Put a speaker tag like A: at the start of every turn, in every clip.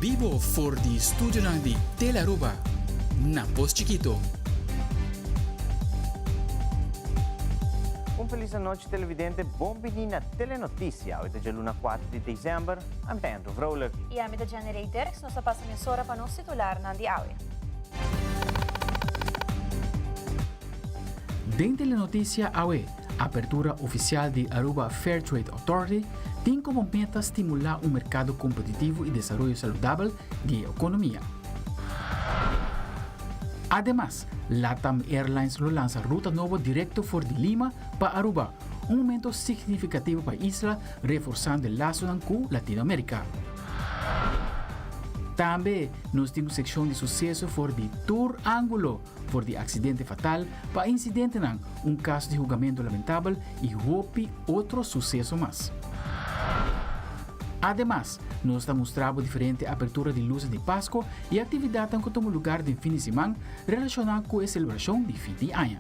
A: Vivo for di studio di Telaruba. Na Post Chiquito.
B: Un felice noite televidente, bom-vindo na Telenotícia. Hoje é luna 4 de dezembro, aan Pedro Vrolijk.
C: E a mida generator, nós passamos a hora para nos titular na diária.
A: Dentro da notícia AUE, a abertura oficial de Aruba Fair Trade Authority tem como meta estimular um mercado competitivo e desenvolvimento saudável de economia. Además, LATAM Airlines lança ruta nova direto de Lima para Aruba, um momento significativo para a isla, reforçando o laço com Latinoamérica. Também nós temos secção de sucesso de Tour Ângulo, de acidente fatal, para incidente um caso de julgamento lamentável e outro sucesso mais. Además, nós estamos mostrando diferente abertura de luzes de Páscoa e atividades que tomam lugar de fim de semana relacionadas com a celebração de fim de ano.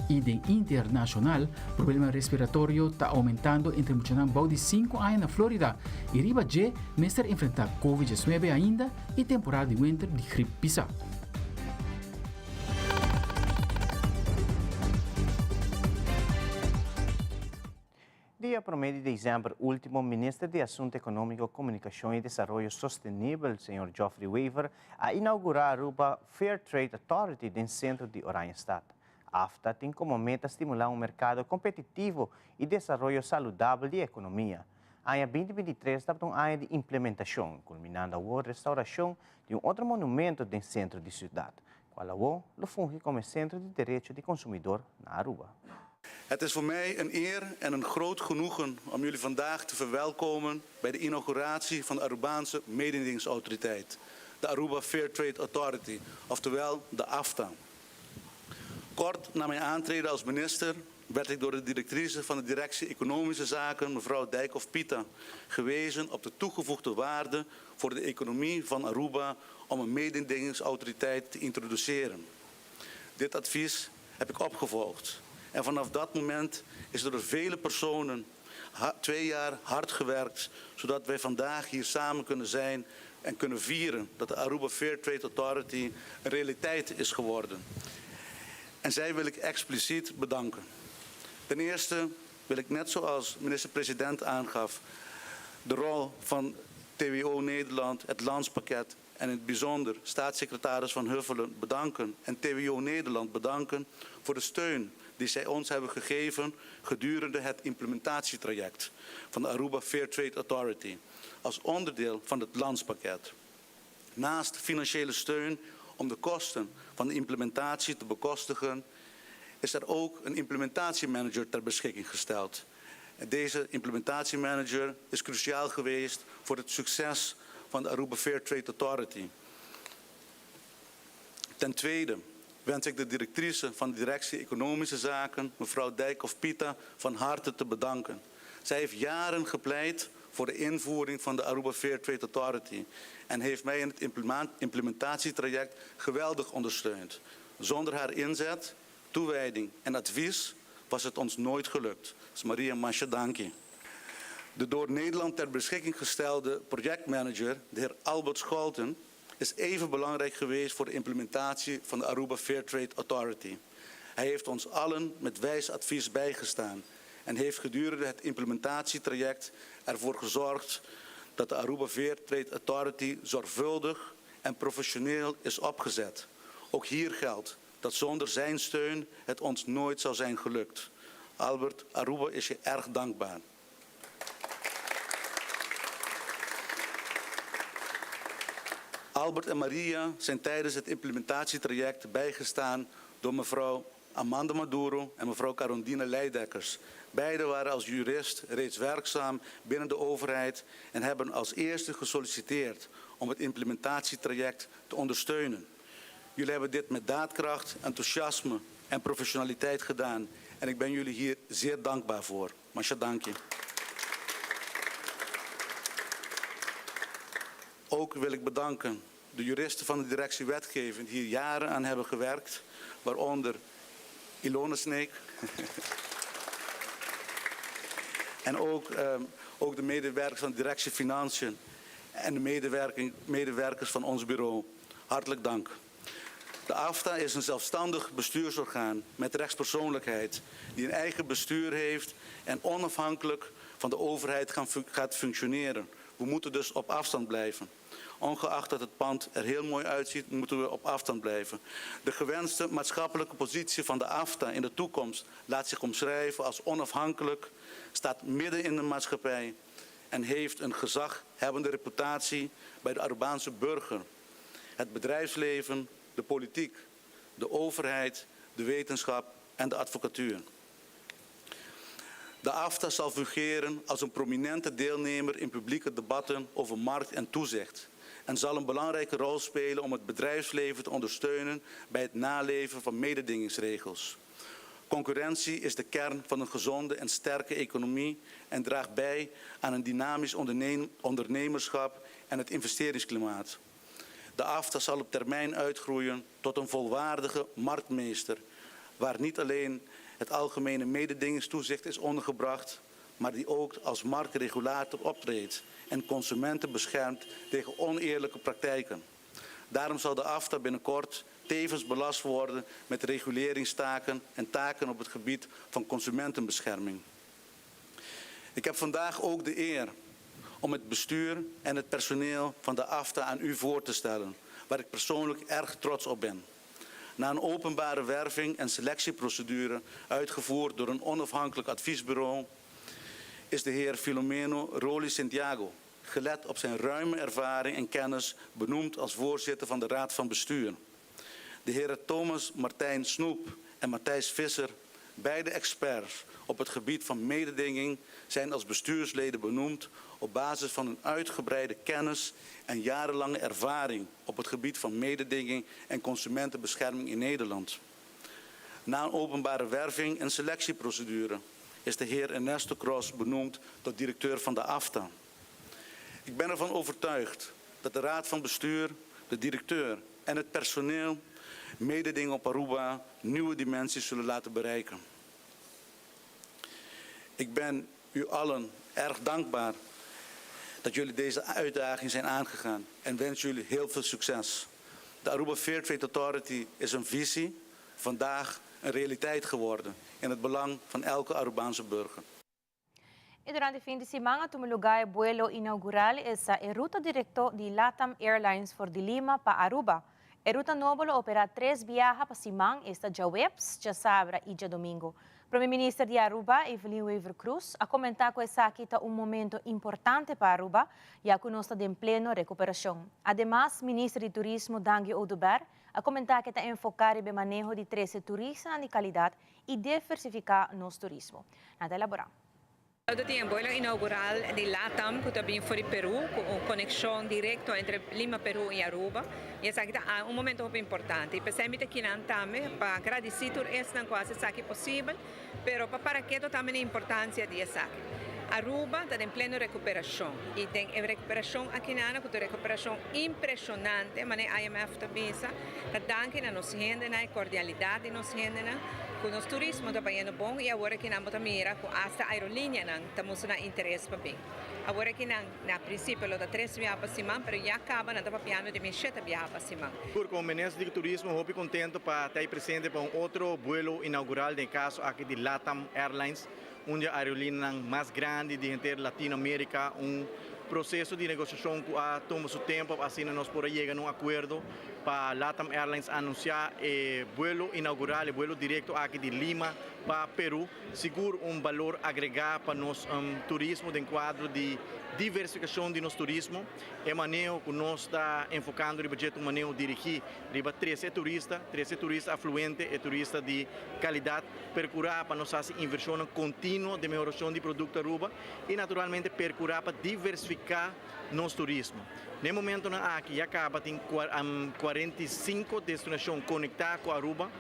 A: E de internacional, o problema respiratório está aumentando entre muitos de 5 anos na Flórida e riba de mestre enfrentar Covid-19 ainda e temporada de winter de gripe pisar.
B: Dia 1 de dezembro, último ministro de Assunto Econômico, Comunicação e Desenvolvimento Sustentável, Sr. Geoffrey Weaver, a inaugurar a Aruba Fair Trade Authority no centro de Oranjestad. A AFTA tem como meta estimular um mercado competitivo e desenvolvimento saudável de economia. Ano 2023 está um ano de implementação, culminando a restauração de outro monumento no centro da cidade, qual funge como centro de direito de consumidor na Aruba.
D: Het is voor mij een eer en een groot genoegen om jullie vandaag te verwelkomen bij de inauguratie van de Arubaanse mededingingsautoriteit, de Aruba Fair Trade Authority, oftewel de AFTA. Kort na mijn aantreden als minister werd ik door de directrice van de Directie Economische Zaken, mevrouw Dijkhoff-Pita, gewezen op de toegevoegde waarde voor de economie van Aruba om een mededingingsautoriteit te introduceren. Dit advies heb ik opgevolgd. En vanaf dat moment is er door vele personen 2 jaar hard gewerkt, zodat wij vandaag hier samen kunnen zijn en kunnen vieren dat de Aruba Fair Trade Authority een realiteit is geworden. En zij wil ik expliciet bedanken. Ten eerste wil ik, net zoals minister-president aangaf, de rol van TWO Nederland, het landspakket en in het bijzonder staatssecretaris Van Huffelen bedanken en TWO Nederland bedanken voor de steun die zij ons hebben gegeven gedurende het implementatietraject van de Aruba Fair Trade Authority als onderdeel van het landspakket. Naast financiële steun om de kosten van de implementatie te bekostigen, is er ook een implementatiemanager ter beschikking gesteld. En deze implementatiemanager is cruciaal geweest voor het succes van de Aruba Fair Trade Authority. Ten tweede wens ik de directrice van de Directie Economische Zaken, mevrouw Dijkhoff-Pita, van harte te bedanken. Zij heeft jaren gepleit voor de invoering van de Aruba Fair Trade Authority en heeft mij in het implementatietraject geweldig ondersteund. Zonder haar inzet, toewijding en advies was het ons nooit gelukt. Dus Maria Masha, dank je. De door Nederland ter beschikking gestelde projectmanager, de heer Albert Scholten, is even belangrijk geweest voor de implementatie van de Aruba Fair Trade Authority. Hij heeft ons allen met wijs advies bijgestaan en heeft gedurende het implementatietraject ervoor gezorgd dat de Aruba Fair Trade Authority zorgvuldig en professioneel is opgezet. Ook hier geldt dat zonder zijn steun het ons nooit zou zijn gelukt. Albert, Aruba is je erg dankbaar. Albert en Maria zijn tijdens het implementatietraject bijgestaan door mevrouw Amanda Maduro en mevrouw Carolina Leidekkers. Beiden waren als jurist reeds werkzaam binnen de overheid en hebben als eerste gesolliciteerd om het implementatietraject te ondersteunen. Jullie hebben dit met daadkracht, enthousiasme en professionaliteit gedaan en ik ben jullie hier zeer dankbaar voor. Masha, dank je. Ook wil ik bedanken de juristen van de directie wetgeving die hier jaren aan hebben gewerkt, waaronder Ilona Sneek en ook de medewerkers van de directie Financiën en de medewerkers van ons bureau. Hartelijk dank. De AFTA is een zelfstandig bestuursorgaan met rechtspersoonlijkheid die een eigen bestuur heeft en onafhankelijk van de overheid gaat functioneren. We moeten dus op afstand blijven. Ongeacht dat het pand er heel mooi uitziet, moeten we op afstand blijven. De gewenste maatschappelijke positie van de AFTA in de toekomst laat zich omschrijven als onafhankelijk, staat midden in de maatschappij en heeft een gezaghebbende reputatie bij de Arubaanse burger, het bedrijfsleven, de politiek, de overheid, de wetenschap en de advocatuur. De AFTA zal fungeren als een prominente deelnemer in publieke debatten over markt en toezicht en zal een belangrijke rol spelen om het bedrijfsleven te ondersteunen bij het naleven van mededingingsregels. Concurrentie is de kern van een gezonde en sterke economie en draagt bij aan een dynamisch ondernemerschap en het investeringsklimaat. De AFTA zal op termijn uitgroeien tot een volwaardige marktmeester, waar niet alleen het algemene mededingingstoezicht is ondergebracht, maar die ook als marktregulator optreedt en consumenten beschermt tegen oneerlijke praktijken. Daarom zal de AFTA binnenkort tevens belast worden met reguleringstaken en taken op het gebied van consumentenbescherming. Ik heb vandaag ook de eer om het bestuur en het personeel van de AFTA aan u voor te stellen, waar ik persoonlijk erg trots op ben. Na een openbare werving en selectieprocedure uitgevoerd door een onafhankelijk adviesbureau is de heer Filomeno Roli Santiago, gelet op zijn ruime ervaring en kennis, benoemd als voorzitter van de Raad van Bestuur. De heren Thomas Martijn Snoep en Matthijs Visser, beide experts op het gebied van mededinging, zijn als bestuursleden benoemd op basis van een uitgebreide kennis en jarenlange ervaring op het gebied van mededinging en consumentenbescherming in Nederland. Na een openbare werving en selectieprocedure is de heer Ernesto Cross benoemd tot directeur van de AFTA. Ik ben ervan overtuigd dat de Raad van Bestuur, de directeur en het personeel mededinging op Aruba nieuwe dimensies zullen laten bereiken. Ik ben u allen erg dankbaar dat jullie deze uitdaging zijn aangegaan en wens jullie heel veel succes. De Aruba Fair Trade Authority is een visie, vandaag een realiteit geworden in het belang van elke Arubaanse burger.
C: E durante il fin di settimana tumulugar il vuelo inaugural sa e ruta diretto di LATAM Airlines for de Lima pa Aruba. E ruta nobolo opera 3 viajes pa Simang esta dia webs, dia sabra e dia domingo. Primeiro-Ministro de Aruba, Evelyn Weaver Cruz, a comentar que essa aqui está momento importante para Aruba, já que nós estamos em pleno recuperação. Además, Ministro de Turismo, Dangi Oduber, a comentar que está enfocar em manejo de 13 turistas de qualidade e diversificar nosso turismo. Nada elaborar.
E: Hoy tiene el vuelo inaugural de LATAM, que también fue de Perú, con conexión directa entre Lima, Perú y Aruba. Y es un momento muy importante. Y pensamos que también para agradecer es quase aqui possível, pero para que también la importancia de esa. Aruba está en plena recuperación y tiene recuperación aquí en una recuperación impresionante, mas el IMF también está dando a nuestra gente, la cordialidad de nuestra gente, con el turismo está yendo bom y ahora que estamos mirando con hasta aerolínea estamos en interés para bien. Ahora que na princípio lo da 3 viajes para Simão, pero ya acaba na papiano de 7 viajes para Simão.
F: Como ministro de Turismo, estou contento para estar presente para outro vuelo inaugural no caso aqui de LATAM Airlines, onde a aerolínea mais grande de Latinoamérica, processo de negociação que toma seu tempo, assim nós podemos chegar a um acordo para LATAM Airlines anunciar o vuelo inaugural, o vuelo direto aqui de Lima para Peru, seguro valor agregado para nosso turismo de quadro de diversificação de nosso turismo, é manejo que nós está enfocando o budget manejo dirigir riba 13 turistas afluentes e turistas de qualidade, percurar para nós fazer inversão contínua de melhoração de produto Aruba e naturalmente percurar para diversificar nosso turismo. No momento aqui acaba tem 45 destinações conectadas com Aruba,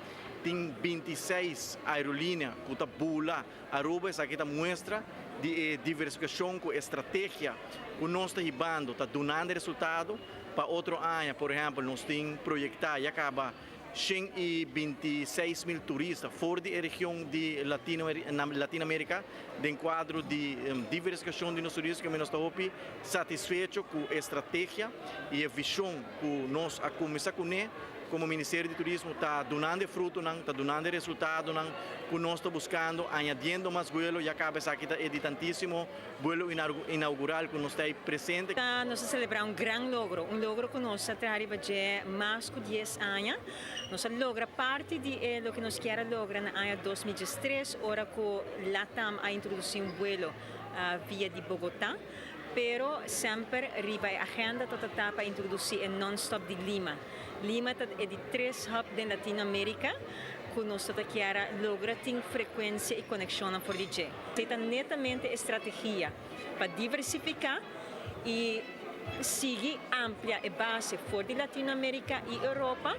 F: tem 26 aerolíneas que estão bula Aruba, essa aqui mostra de diversificação com estratégia que nós estamos ribando, está dando resultado para outro ano, por exemplo, nós temos projetado e acaba 126.000 turistas fora da região de Latinoamérica, dentro do quadro de diversificação de nossos turistas, que nós estamos satisfeitos com a estratégia e a visão que nós começamos como Ministério de Turismo está dando fruto, está dando resultado, que nós estamos buscando, añadiendo mais vuelos, e acaba aqui de tantíssimo vuelo inaugural que nós estamos presente.
E: Nós celebramos um logro que nós trabalhamos há mais de 10 anos. Nós logramos parte de lo que nós queremos lograr no ano 2013, hora que Latam a introduzido vuelo via de Bogotá. Pero sempre arriba a agenda para introduzir a non-stop de Lima. Lima é de 3 hubs de Latinoamérica que nós queremos lograr frequência e conexão por DJ. É netamente estratégia para diversificar e seguir amplia a base for de Latinoamérica e Europa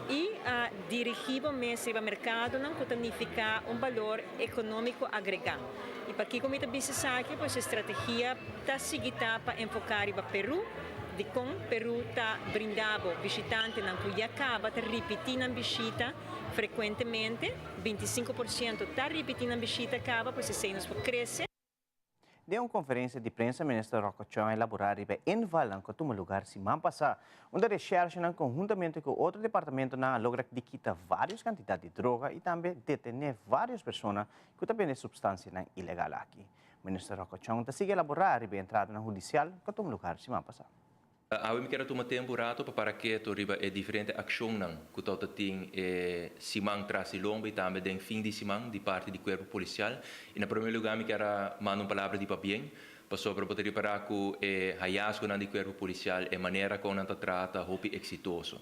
E: e dirigir o mercado que significa valor econômico agregado. E para que como business aqui, pois a estratégia está seguida para enfocar para Peru, de como Peru está brindando visitantes que já acaba de repetir a visita frequentemente, 25% está repetindo a visita acaba, pois assim nós crescer.
B: De uma conferência de prensa, o ministro Rocochão elaborar em Valan, que toma lugar semana passada, onde recherche conjuntamente com outro departamento logra de quitar várias quantidades de droga e também detener várias pessoas que também têm substância ilegal aqui. O ministro Rocochão sigue elaborar a entrada na judicial, que toma lugar semana passada.
G: Eu quero tomar tempo rato para que toriba é diferente ação que todo tem semana traz longo e também tem fim de semana de parte do corpo policial. E na primeiro lugar, eu quero mandar uma palavra de bem para sobre poder reparar que o hallazgo do corpo policial é maneira como nós trata hope exitoso.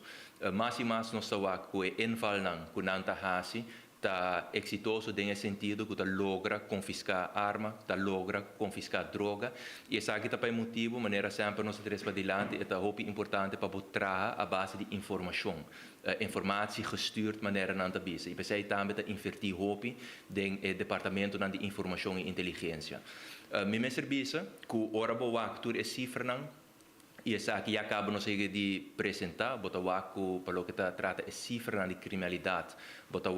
G: Mais e mais nós sabemos que o enval que nós hasi está exitoso nesse sentido que logra confiscar arma, logra confiscar droga e esse aqui também é motivo maneira sempre nós três para adiante é muito importante para botar a base de informação, informação gestuurd maneira não tá bisa e pensei também de invertir hope den departamento de informação e inteligência. Me serviço que ora boa actor é cifra não e essa aqui acaba não sei de apresentar, botar o para o que trata é cifra de criminalidade, botar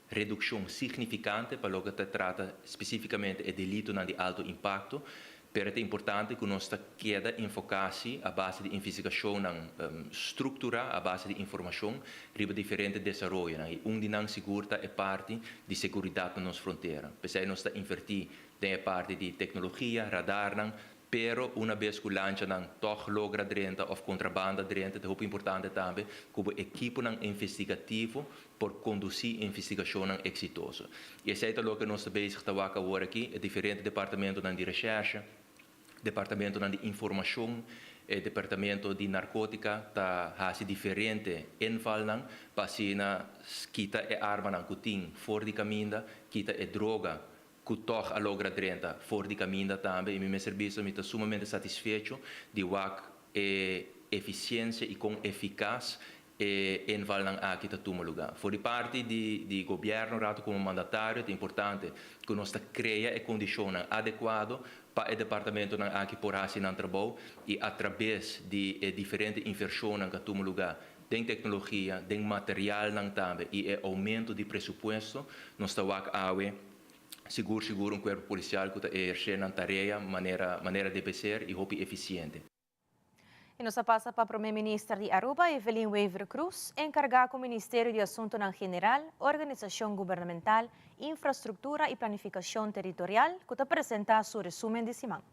G: redução significante para o que trata especificamente é delito de alto impacto, pero é importante que nós queda enfocar-se a base de investigação, estrutura a base de informação, riba diferente desenvolvimento, e de não segura é parte de segurança nas fronteiras. Pensei nós invertir tem parte de tecnologia, radar, pero uma vez que o lancha toch logra dentro ou contrabanda dentro, é muito importante também que o equipo investigativo por conduzir a investigação exitosa. E esse é o que nós estamos bezig agora aqui, é diferente departamento de recherche, departamento de informação, departamento de narcótica, está fazendo diferente enval para se quita a arma que tem fora de caminho, quita a droga que toch a logra dentro fora de caminho também, e meu serviço me está sumamente satisfeito de eficiência e com eficaz em Valnang aqui está toma lugar. Por parte de governo, rato como mandatário, é importante que nós cria a condição adequada para o departamento aqui por assinar trabalho e através de diferentes inversões que toma lugar. Tem tecnologia, tem material também e aumento de pressuposto, nós estamos aqui seguro corpo policial que está exercendo a tarefa maneira de ser e hope eficiente.
C: E nos passa para o primeiro-ministro de Aruba, Evelyn Weaver Cruz, encarregado com o Ministério de Assuntos General, Organização Governamental, Infraestrutura e Planificação Territorial, que apresenta seu resumo de semana.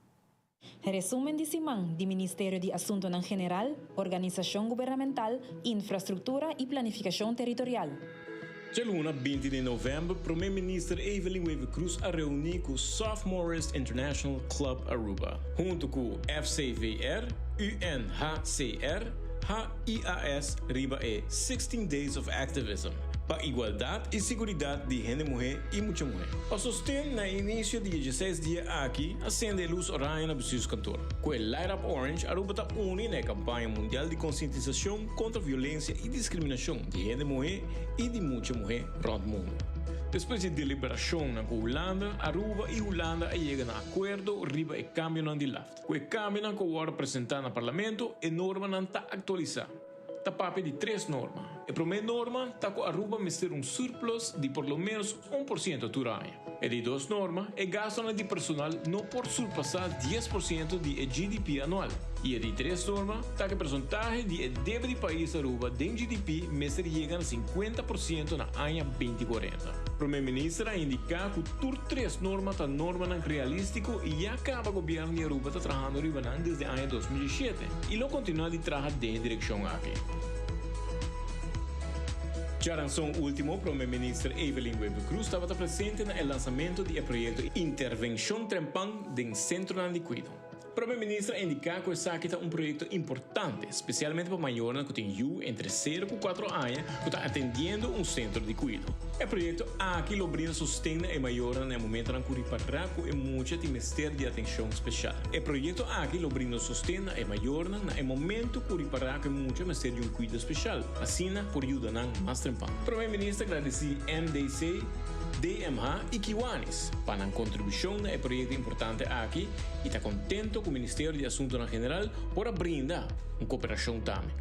H: Resumen de semana do Ministério de Assuntos General, Organização Governamental, Infraestrutura e Planificação Territorial.
I: De luna 20 de novembro, o primeiro-ministro Evelyn Weaver Cruz a reunir com o Sophomores International Club Aruba, junto com o FCVR, UNHCR, HIAS, riba 16 Days of Activism, para igualdade e segurança de gente mulher e muita mulher. O sostém na início de 16 dias aqui, acende a luz orange no seu cantor. Com o Light Up Orange, Aruba está unindo na campanha mundial de conscientização contra a violência e discriminação de gente mulher e de muita mulher pelo mundo. Depois de deliberação na Holanda, Aruba e Holanda chegam a acordo riba e cambio de lafta. Com o cambio que o apresentar no parlamento, a norma não está atualizada. tapape de 3 normas. A primeira norma está com Aruba meter surplus de por lo menos 1% por ano. E de 2 normas, é gasto de personal não por surpassar 10% de GDP anual. E a de 3 normas, está que a porcentagem de débito do país Aruba de GDP meter chega a 50% na ano 2040. O primeiro-ministro a indicar que tur 3 normas está norma realístico e já acaba o governo de Aruba está trabalhando desde o ano 2017 e lo continua de trabalhar em direção aqui. Já o último, primeiro-ministro Evelyn Weber Cruz estava presente no lançamento do projeto Intervenção Trempang do Centro de Cuido. O primeiro-ministro indicou que esse é um projeto importante, especialmente para maiores que têm entre 0 e 4 anos que estão atendendo um centro de cuido. O projeto aqui brinda sustento e maiores no momento em que reparar com muito trimestre de atenção especial. O projeto aqui brinda sustento e maiores no momento que reparar com muito trimestre de cuido especial, assim por ajudar mais tempo. O primeiro-ministro agradeceu MDC, DMH e Kiwanis para a contribuição no projeto importante aqui e está contente com o Ministério de Assuntos General por brindar uma cooperação também.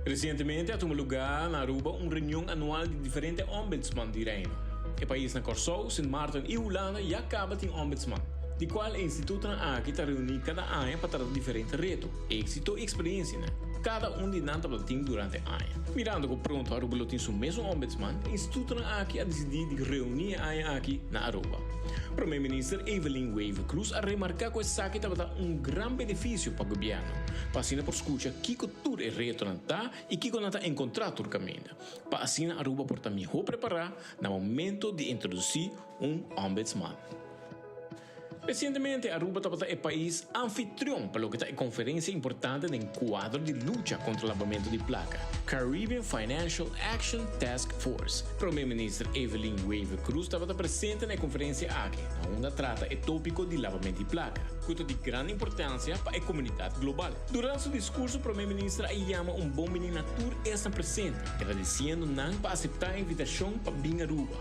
I: Recentemente, tomou lugar na Aruba uma reunião anual de diferentes ombudsman de reino. O país na Corsou, Sint Maarten e Holanda já acaba de ombudsman, de qual o Instituto aqui está reunido cada ano para tratar diferentes retos, êxito e experiência. Cada de nós tem durante o ano. Mirando que pronto Aruba tem seu mesmo ombudsman, o Instituto aqui a decidido de reunir aqui na Aruba. O primeiro-ministro Evelyn Wever Cruz a remarcar que essa aqui estava grande benefício para o governo, para assim por escutar que cultura é reto e que não está encontrar o caminho, para assim Aruba por também preparar no momento de introduzir ombudsman. Recentemente, Aruba estava o país anfitrião para a conferência importante no quadro de luta contra o lavamento de placa, Caribbean Financial Action Task Force. O primeiro-ministro Evelyn Wever Cruz estava presente na conferência aqui, onde trata o tópico de lavamento de placa, que é de grande importância para a comunidade global. Durante seu discurso, o primeiro-ministro chama bom menino tour estar presente, agradecendo não para aceitar a invitação para vir a Aruba.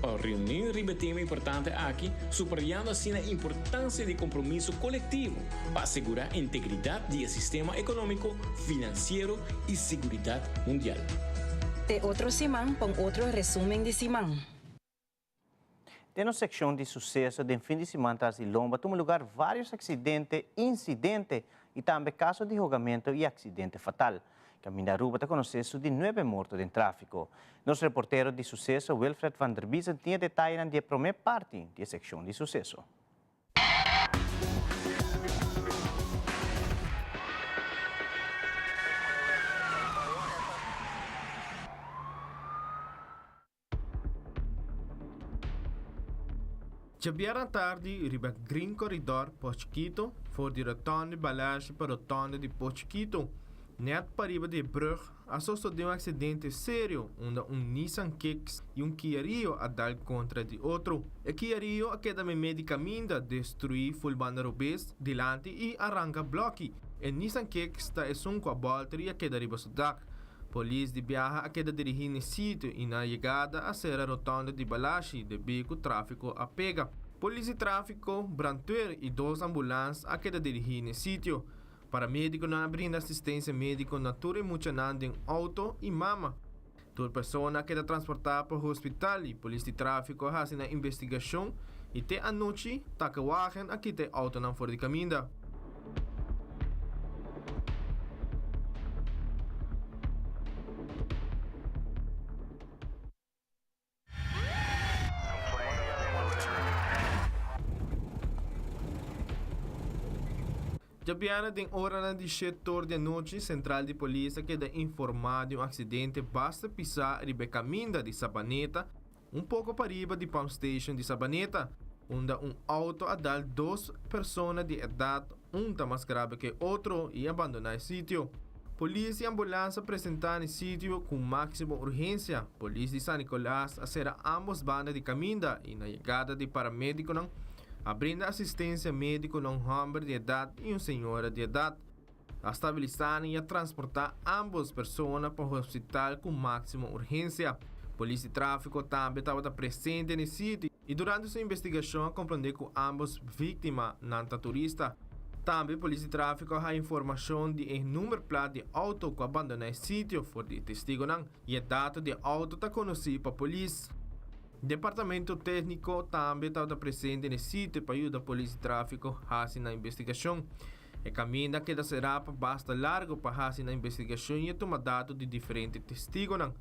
I: A reunião riba tema importante aqui, subrayando assim a importância de compromisso coletivo para assegurar a integridade do sistema econômico, financeiro e segurança mundial.
J: De outro Simão, com outro resumo de Simão.
B: Na secção de sucesso do fim de semana de Lomba, tomou lugar vários acidentes, incidentes e também casos de julgamento e acidente fatal. Caminho Aruba está conhecendo de 9 mortos em tráfico. Nosso reporteiro de sucesso, Wilfred van der Biesen, tinha detalhes na primeira parte da secção de sucesso.
K: Já tarde, riba Green Corridor, Pochquito, voor de rotonde balagem para a rotonde de Pochquito. Net para de brug, associou de acidente sério, onde Nissan Kicks e Kia Rio a dar contra de outro. O Kia Rio a queda medicamento destruir fulbanda robês delante e arranca bloque. O Nissan Kicks está com a volta e a queda riba sudak. Polícia de Biaha a queda dirigir no sítio e na chegada a ser a rotonda de Balashi de bico tráfico a pega. Polícia de tráfico, Brantuer e 2 ambulâncias a queda dirigir no sítio. Paramédico não brinda assistência médica na turma emocionante em auto e mama. Toda pessoa que é transportada para o hospital e polícia de tráfico faz uma investigação e até a noite está que o wagen aqui tem auto não fora de caminho. Jabiana tem hora de setor de noite central de polícia que dá informado de um acidente basta pisar ribe caminho de Sabaneta, pouco para riba de Pump Station de Sabaneta, onde auto a dar 2 pessoas de idade, está mais grave que outro e abandonar o sítio. Polícia e ambulância apresentaram o sítio com máxima urgência. Polícia de San Nicolás acera ambos bandas de caminho e na chegada de paramédico não abrindo assistência médica a um homem de idade e uma senhora de idade. A estabilizar e a transportar ambas pessoas para o hospital com máxima urgência. Polícia de tráfico também estava presente no sítio e durante sua investigação compreendeu que ambas vítimas não são turistas. Também a Polícia de Tráfico a informação de um número plate de auto que abandonou o sítio for de testigo e a data de auto está conhecida para a polícia. Departamento Técnico também está presente no sítio para ajudar a Polícia de Tráfico a fazer a investigação. O caminho que será basta largo para fazer a investigação e tomar dados de diferentes testigos.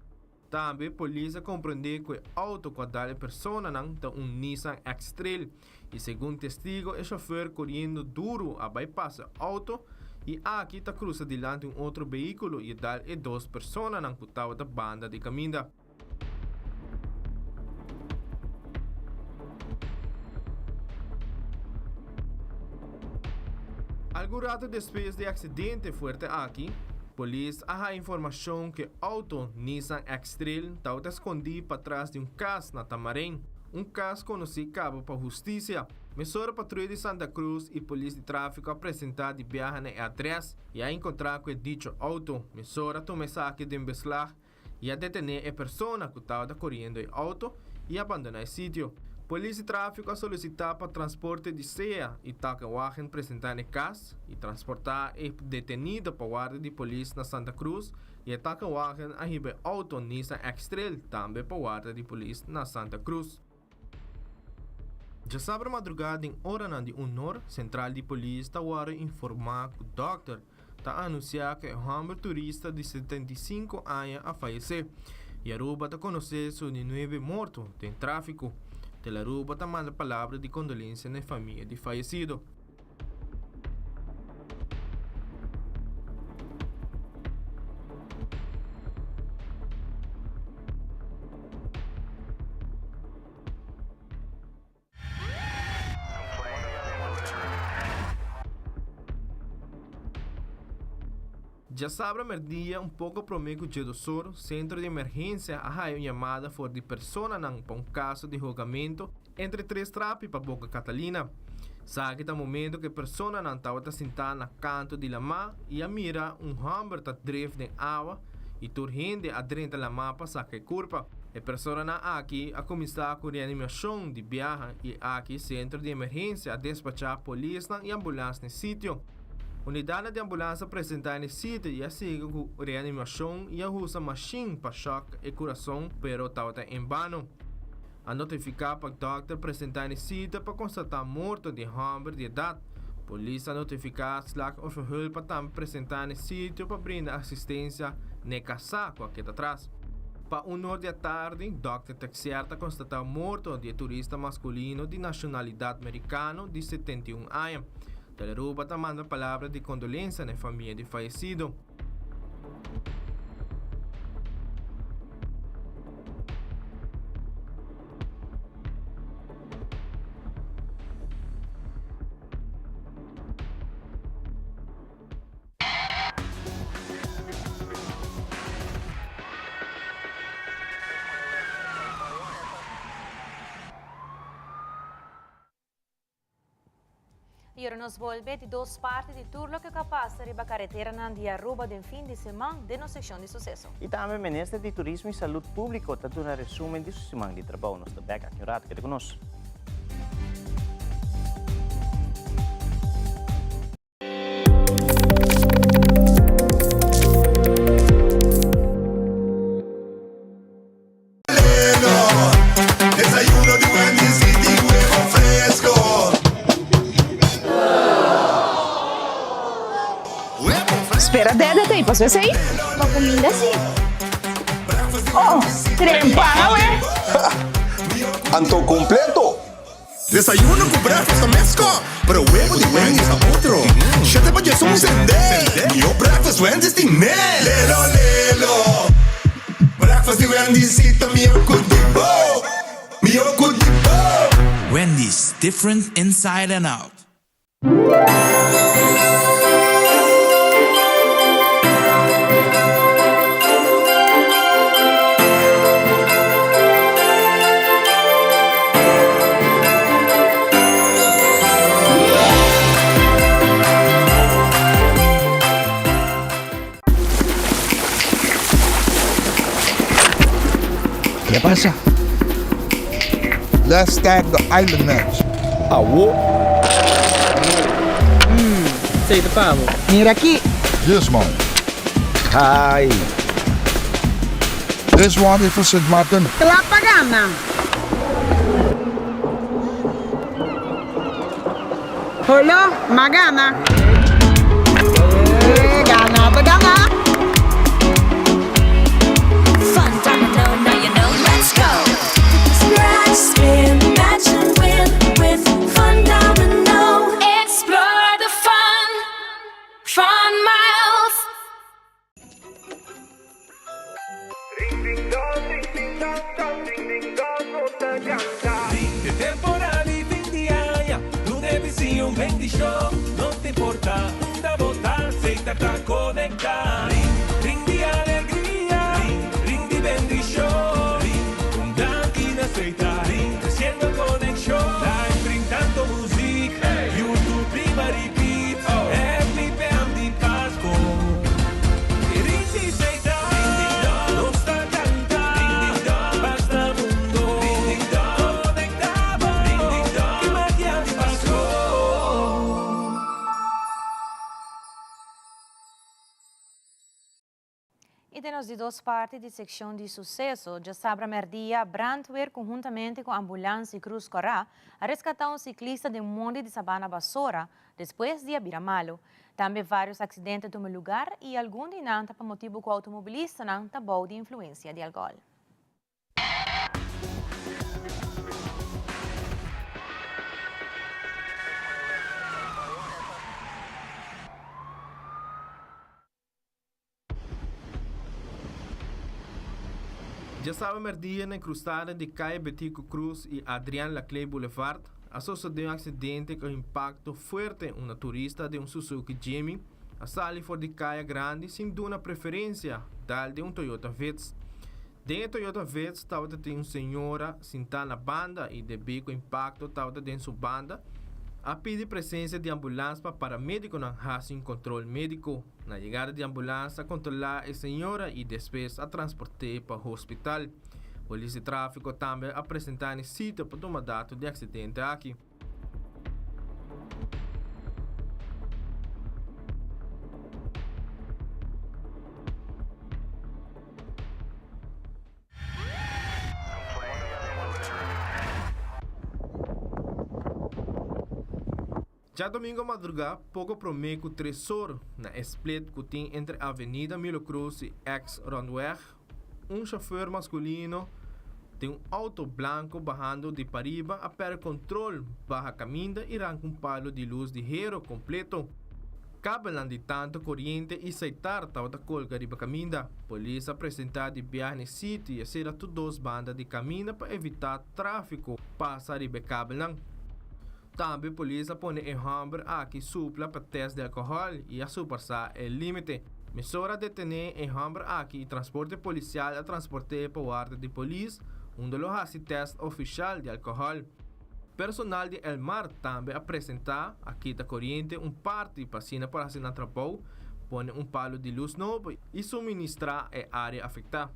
K: Também a polícia compreende que o auto que a pessoa é um Nissan X-Trail e segundo testigo, o chofer correndo duro a bypassar o auto e aqui está cruzando diante um outro veículo e dá duas pessoas que estavam da banda de caminho. Algum rato depois do acidente forte aqui, a polícia a informação que o auto Nissan X-Trail estava escondido para trás de um caso na Tamarém, um caso conhecido cabo para a justiça. Mesora Patrulha de Santa Cruz e Polícia de Tráfico apresentaram de viagem na adresse e a encontrar com o dito auto. Mesora tomou saque de investigar e a detener a pessoa que estava correndo o auto e abandonar o sítio. Polícia de Tráfico a solicitar para transporte de ceia e taca o agente apresentar no caso e transportar o detenido para a guarda de polícia na Santa Cruz e a taca o agente a ribe auto Nissan X-Trail também para a guarda de polícia na Santa Cruz. Já sabe madrugada em hora de honor, Central de Polícia está agora informar que o doutor está anunciar que o homem turista de 75 anos a falecer e a Aruba está conhecendo sobre 9 mortos em tráfico. A Aruba está mandando palavras de condolência na família de falecido. Já sabe merdia um pouco promeco de Soro, centro de emergência a uma chamada for de persona para um caso de julgamento entre 3 trapos para Boca Catalina. Sabe que momento que a persona não estava sentada na canto de lama e a mira hammer está drift de água e turrende a dentro da lama para sacar curva. A persona aqui a começar com reanimação de viagem e aqui centro de emergência a despachar a polícia e ambulância no sítio. Unidade de ambulância apresentar no sítio e assim com reanimação e a usa machine para choque e coração, pero estava em vano. A notificar para o doctor apresentar no sítio para constatar morto de homem de idade. Polícia notificar slag of hulp para também apresentar no sítio para brindar assistência na casa com aqui atrás. Para 1 hora da tarde, o doctor Texiarta constatar morto de turista masculino de nacionalidade americana de 71 anos. Teleruba está mandando palavras de condolência na família de falecido.
C: E ora nos volve de 2 partes de turno que capaz de riba carretera de Aruba de fim de semana de nossa secção de sucesso.
B: E também o Ministro de Turismo e Saúde Pública está dando um resumo de sua semana de trabalho. Nós estamos aqui no rato que conosco.
L: Espera, déjate y pasó ese ahí. Para comida sí. Oh, trempana, güey.
M: Anto completo.
N: Desayuno com breakfast mesco, pero huevo de Wendy's a outro. Chata pa Jesus um sende. Meu breakfast Wendy's tem mel. Lelo, lelo. Breakfast de Wendy's ita meu cudibo. Meu cudibo.
O: Wendy's, different inside and out.
P: ¿Qué pasa?
M: Let's stack the island nuts.
P: Awo.
M: aceita pavo.
P: Mira aqui.
Q: This one.
P: Ai.
Q: This one is for St. Martin.
P: Lá pagana. Hello, magana. Gana, pagana.
R: Fun domino, now you know, let's go. Scratch, spin, match and win with Fun Domino. Explore the fun, Fun Miles.
S: De temporali fin di aia, tu devi sia un 20 show, non ti importa da votar, sei da conectar. Ring di alegría, ring di 20 show, un blanquín aceita, creciendo conexión. Live brindando música, YouTube prima repeat, every band di Pasco. Ring di aceita, non sta cantando, basta mundo, conectado, que magia di Pasco.
C: E temos de duas partes de secção de sucesso. Já sabe, merdia, Brandweer, conjuntamente com a ambulância Cruz Corá, a resgatar um ciclista de monte de Sabana Basora, depois de Abiramalo. Também vários acidentes no lugar e algum de Nanta por motivo que o automobilista não está bom de influência de álcool.
K: Já sabe, merdia na encrustada de Caia Betico Cruz e Adrián Laclay Boulevard, sucedeu um acidente com impacto forte uma turista de um Suzuki Jimmy, a sali for de Caia Grande, sem duna preferência, dal de um Toyota Vitz. Dentro do Toyota Vitz, estava de uma senhora sentada na banda e devido ao impacto, estava de sua banda, a pedir presença de ambulância para paramédico não fazem controle médico. Na chegada de ambulância, controlar a senhora e depois a transportar para o hospital. Polícia de tráfico também apresentar nesse sítio para tomar dado de acidente aqui. Já domingo madrugada, pouco prometo tresor na split que tem entre a Avenida Milo Cruz e ex-Rondweg. Chofer masculino tem auto branco bajando de Pariba a per controle baja caminda e arranca palo de luz de hero completo. Cabelan de tanto corrente e aceitar tal da colga de caminda. Polícia apresentar de viagem no sítio e será todos bandas de caminda para evitar tráfico passar de cabelan. Também a polícia põe em hambre aqui supla para teste de álcool e a superar o limite. Mesura detener em hambre aqui e transporte policial a transporte para o guarda de polícia, onde lo hace teste oficial de álcool. Personal de El Mar também apresentar aqui da corrente parte para para assinar trabalho, põe palo de luz novo e suministrar a área afetada.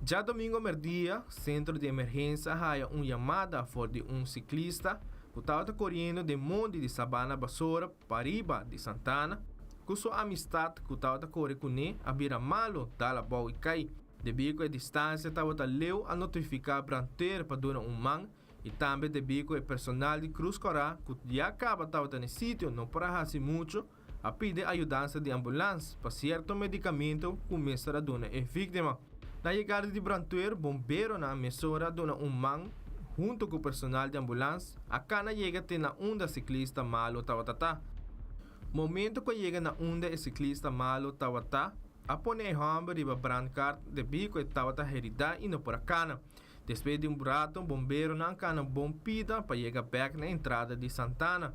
K: Já domingo merdia, centro de emergência haya chamada for de ciclista que estava correndo de monte de Sabana Basora, Pariba de Santana, com sua amistade que estava correndo com ele, a Biramalo, dala bau e cai. Devido à distância, estava leu a notificar Brandweer para dar man e também devido ao personal de Cruz Corá que já acaba estava no sítio, não para fazer muito, a pedir ajuda de ambulância para certo medicamento que começa a dar a vítima. Na chegada de Brandweer, bombeiro na emissora dona man junto com o personal de ambulância, a cana chega até na onda ciclista malo tawatata. Momento que chega na onda e ciclista malo tawata, a pone hambre de brandcart de bico e tawata herida e não por a cana. Depois de burato, bombeiro na cana bompida para chegar back na entrada de Santana.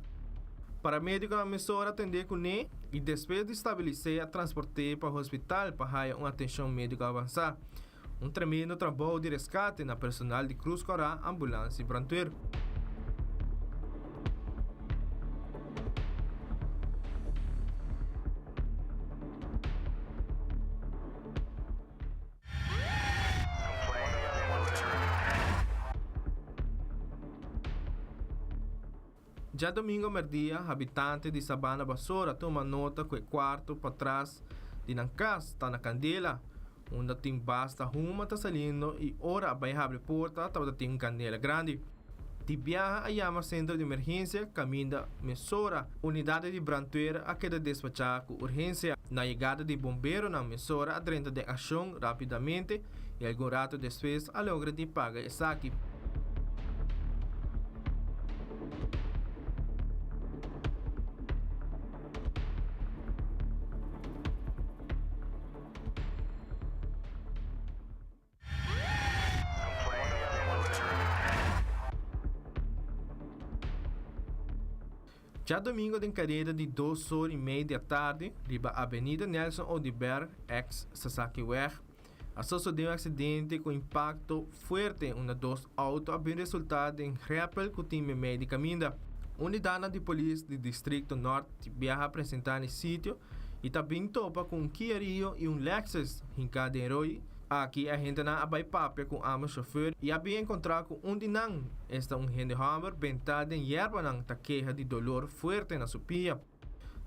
K: Paramédico na emissora atender com ele e depois de estabelecer a transporte para o hospital para uma atenção médica avançada. Tremendo trabalho de resgate na personal de Cruz Corá, ambulância e Brandweer. Já domingo merdia, habitante de Sabana Basura toma nota que o quarto para trás de Nancas está na Candela, onde tem basta ruma está salindo e ora vai abrir porta para ter candela grande. De viaja a Yama Centro de Emergência, caminha Mesora, unidade de brantueira a queda despachar com urgência. Na chegada de bombeiro na Mesora, a 30 de ação rapidamente e algum rato depois a logra de paga e saque. Já domingo, em cadeira de 2h30 da tarde, riba Avenida Nelson Odibert, ex-Sasaki Weg, sucedeu um acidente com impacto forte onde dois autos haviam resultado em rappel com o time médico caminho. Unidade de polícia do Distrito Norte viaja a apresentar no sítio e também topa com um Kia Rio e um Lexus em cada herói. Aqui a gente não vai papel com o chofer e havia encontrado com um dinang. Esta gente Hammer ventado em yerba nang queixa de dolor forte na supia.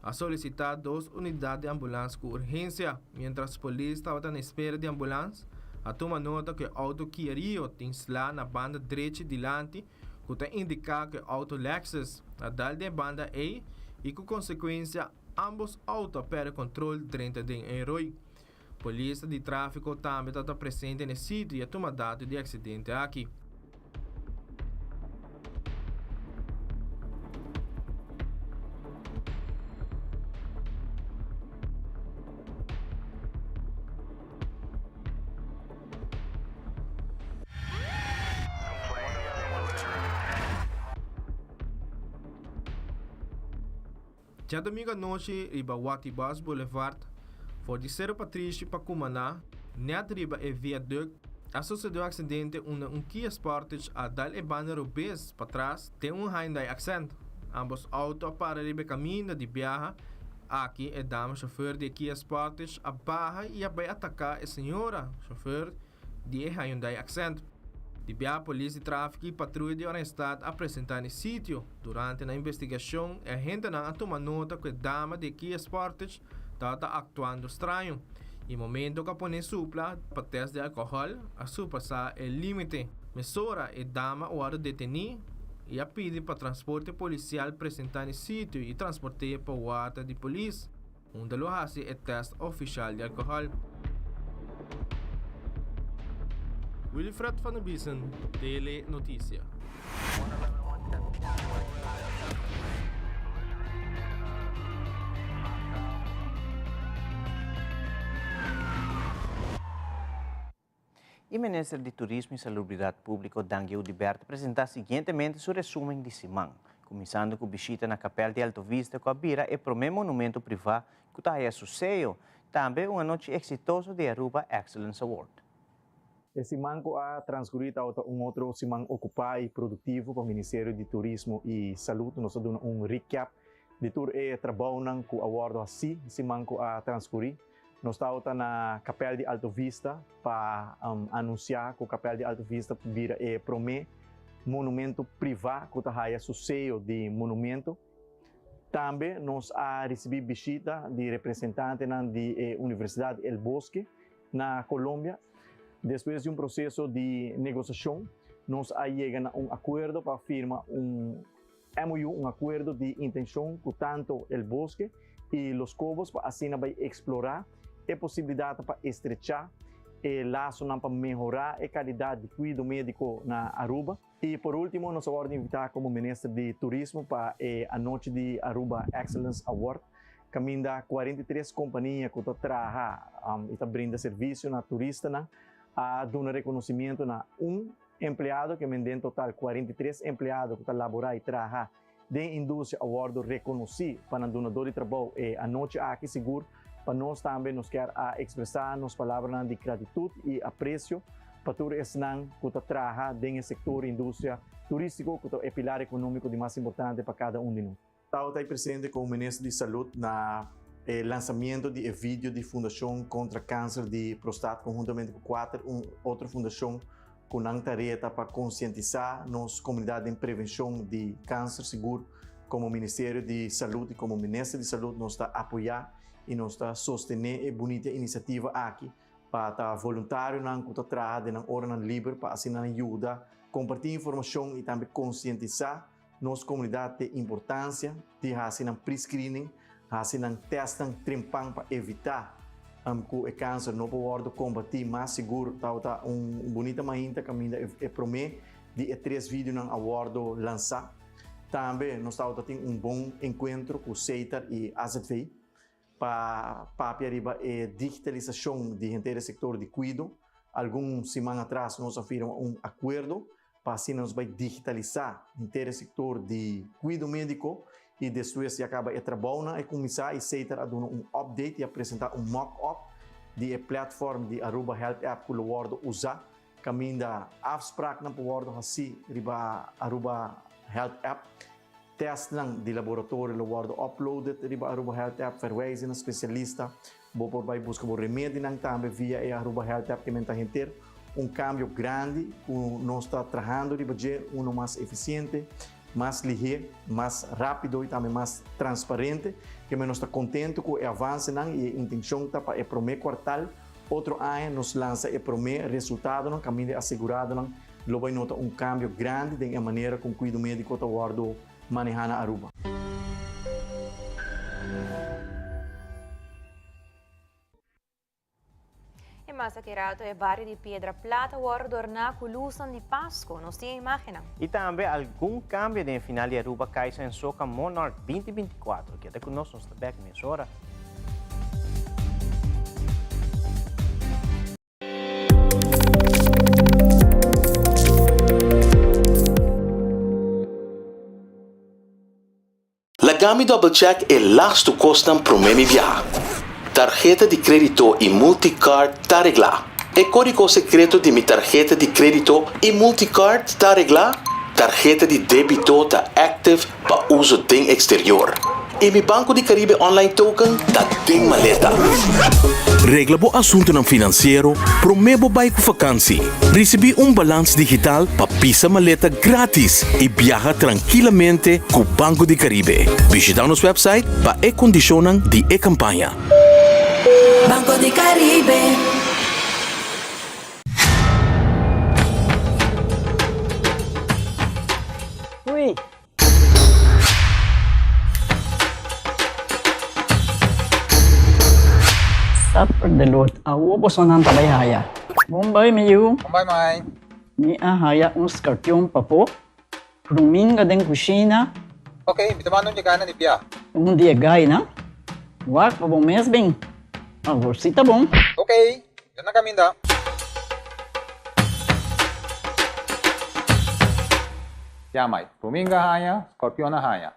K: A solicitar 2 unidades de ambulância com urgência. Mientras a polícia estava na espera de ambulância, a toma nota que o auto Kia Rio tem slá na banda direita dilante, que está indicar que o auto Lexus a dal de banda A e com consequência ambos autos perdem controle dentro de herói. Polícia de tráfico também está presente no sítio e a toma dado de acidente aqui. Já domingo à noite, riba Watibas Boulevard, for de Cerro Patrício para Cumaná, net riba e viaduct, sucedeu um acidente onde um Kia Sportage a dar e banda rubês para trás tem um Hyundai Accent. Ambos autos para riba caminho de viaja. Aqui é dama chofer de Kia Sportage a barra e vai atacar a senhora chofer de Hyundai Accent. De viaja, polícia de tráfico e patrulha de Estado apresentar no sítio. Durante a investigação, a gente não toma nota que a dama de Kia Sportage está atuando estranho. E momento que a põe supla para teste de álcool, a superar o limite. Mesora e dama o hora detenir e a pedir para transporte policial apresentar no sítio e transportar para o guarda de polícia, onde lo hace o teste oficial de álcool. Wilfred van der Biesen, Tele Notícia.
B: O Ministro de Turismo e Salubridade Pública, Daniel Udibert, apresentou seguintemente seu resumo de semana, começando com visita na Capela de Alto Vista, com a Bira e primeiro monumento privado que está aí a sucesso, também uma noite exitosa de Aruba Excellence Award.
M: Esse manco a transcorrido outro semana ocupado e produtivo para o Ministério de Turismo e Saúde. Nós damos recap de todo o trabalho com o award assim, esse manco a transcorrido. Nós estamos na Capela de Alto Vista para anunciar que a Capela de Alto Vista vira o primeiro monumento privado que está sucesso de monumento. Também nós recebemos visita de representantes da Universidade El Bosque na Colômbia. Depois de processo de negociação, nós chegamos a acordo para firmar MOU, acordo de intenção com tanto El Bosque e Los Cobos, para assim vai explorar a possibilidade para estrechar o laço para melhorar a qualidade de cuidado médico na Aruba. E por último, nós vamos invitar como Ministro de Turismo para a noite de Aruba Excellence Award. Caminha 43 companhias que trabalham e brinda serviço na turista, a dar reconhecimento a empregado que vende em total 43 empregados que laborar e trabalhar da indústria award reconhecido para donador de trabalho e a noite aqui seguro para nós também nos quer expressar nos palavras de gratitude e apreço para todo esse que trabalha no setor indústria turístico que é o pilar econômico de mais importante para cada de nós. Estava presente com o Ministro de Saúde na lançamento de vídeo de Fundação contra Câncer de Prostate, conjuntamente com outra fundação com a tarefa para conscientizar nossa comunidade em prevenção de câncer seguro como Ministério de Saúde e como Ministro de Saúde, nós está apoiar e nós está sostener a bonita iniciativa aqui para estar voluntário na que trabalha na hora livre para assim ajuda, compartilhar informação e também conscientizar nossa comunidade da importância de fazer um pre-screening, fazer um teste trimpang para evitar que o câncer não pode combater mais seguro. Tá bonita maneira que promete de 3 vídeos na awardo lançar. Também nós temos bom encontro com o CEITAR e AZV para arriba a digitalização do setor de cuidado. Algumas semanas atrás nós firmamos acordo para assim nós vai digitalizar o setor de cuidado médico e depois se acaba a trabalho e começar a CEITAR a dar update e apresentar mock-up de plataforma de Aruba Health App que o Word usa. Caminho da afspraak na Word assim riba Aruba Health App. Test de laboratório o Word uploaded riba Aruba Health App verwijzen naar specialista. Por vai buscar o remédio também via a Aruba Health App que menta ter cambio grande que nós está trabalhando riba mais eficiente, mais ligeiro, mais rápido e também mais transparente. Que nós está contente com o avanço e a intenção para o primeiro quartal. Outro ano nos lança o primeiro resultado, no caminho assegurado, lo vai notar cambio grande da maneira como o cuidado médico está guardado manejar na Aruba.
C: E Massaquerato é bairro de Pedra Plata, o adornar com luzes de Páscoa, nós temos imagem.
B: E também algum cambio de final de Aruba Caixa em Soca Monarch 2024, que até conosco está back nessa hora.
T: Lagami Double Check é lasto custam promemi viajar. Tarjeta de crédito e multicard está arreglada. E código secreto de minha tarjeta de crédito e multicard está arreglada. Tarjeta de débito está active para uso em exterior. E mi Banco de Caribe Online Token está em maleta. Regla bo assunto ng financeiro, promebo bay ko vakansie. Recebi balance digital pa pisa maleta gratis e viaja tranquilamente com Banco de Caribe. Visita nosso website pa condicionan di campanya.
R: Banco de Caribe.
P: Uy. Sapper de lot, awo po sonan tabayhaya. Bombay mayu.
U: Bombay mai.
P: Ni ahaya scorpion papo. Ruminga den kusina.
U: Okay, bitamano niya ka na ni Pia.
P: Dia gay na. Wak pa bom mes bem. Sita bom.
U: Okay, yun na kami da. Yamay, ruminga haya, scorpion na haya.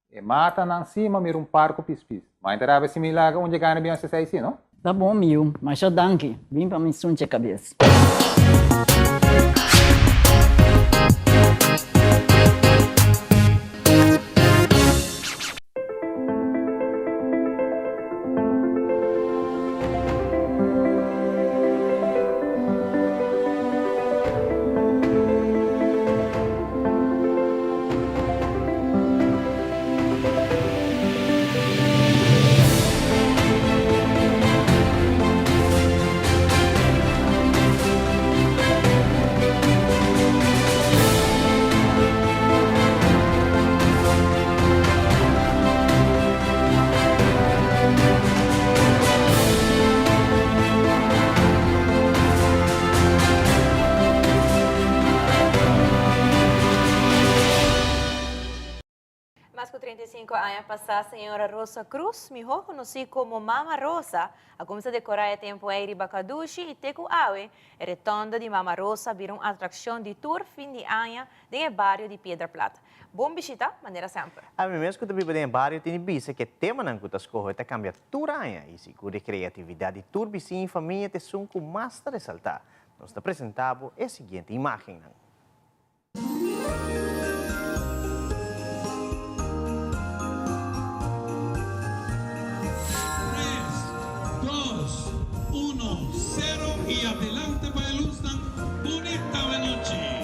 U: E mata ng cima mayroong parco pispis. Mainteraba si Milaga onde ka na biyan sa saisi, no?
P: Tá bom, Mil, mas já danke. Vim para me sunte a cabeça.
C: Mas com 35 anos passada, a senhora Rosa Cruz, melhor conhecida como Mama Rosa, a começar a decorar o tempo em Ribacaduchi e Teco Aue, a retonda de Mama Rosa virou uma atração de tour fim de ano no bairro de Pedra Plata. Bom visita, maneira sempre.
B: A mim mesmo que eu vivo no bairro, tenho visto que o tema não que escolhe é cambiar tour ano e segura criatividade. Tour vizinho e família te são com mais a ressaltar. Nós apresentamos a seguinte imagem.
S: 0 y adelante para el Ustan. Bonita noche.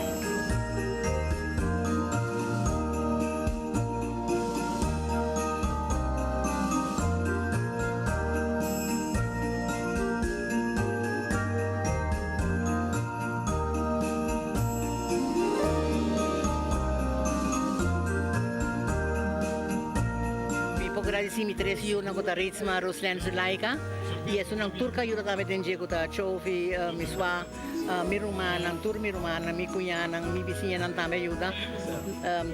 A: agradecimi tres yun na kota Ritsma, Ruslan, Zulaika. Iya sunang turka yun na kami din dyan kota Chofi, Miswa, Mirumanang, Tur Mirumanang, Mikuyanang, Mibisiyan ng tame yuda.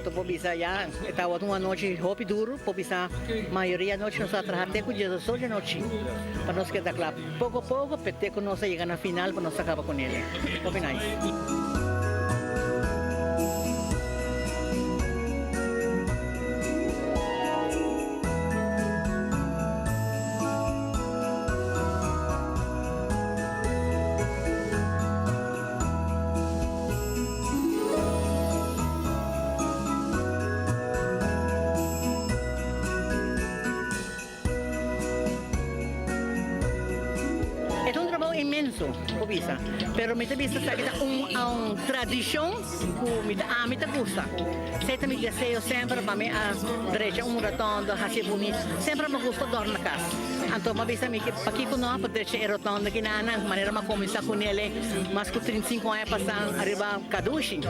A: To po bisa ya, etawat uma noche hopi duro, po bisa mayoría noche nos atrahate ko dyan soja noche. Panos kita club. Poco poco, pete ko nos llega na final, panos acaba con ele. Hopi nice. Inmenso, pobisa. Pero mita bisa sa kita ang tradisyon ku mita amita gusta. Seta mi deseo sempre para me a derecha rotondo hasibuni. Sempre me gusta dor na casa. Anto mabisa mi pakiko no pa derecha rotondo kinana manera ma começar com ele mas com 35 anos passando arriba Kadushi.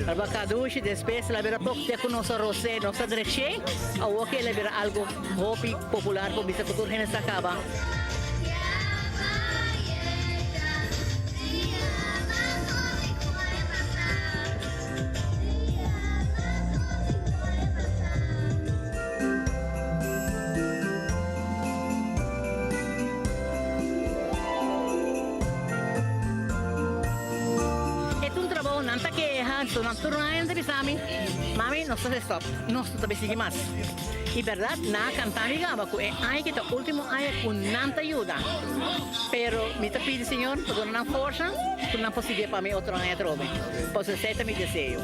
A: Arriba Kadushi después la vera pouco te conoce Rosé, nossa derecha. A o que la vera algo hopi popular pobisa cultura gente acaba. So, naturalmente bisami, mami, no se stop, no se tabi sige mas. Y verdad, na cantami gaba ko ay kita último ay con nanta ayuda. Pero mi te pide Señor, con una fuerza, con una posibilidad para mí otro año trove. Pues ese mi deseo.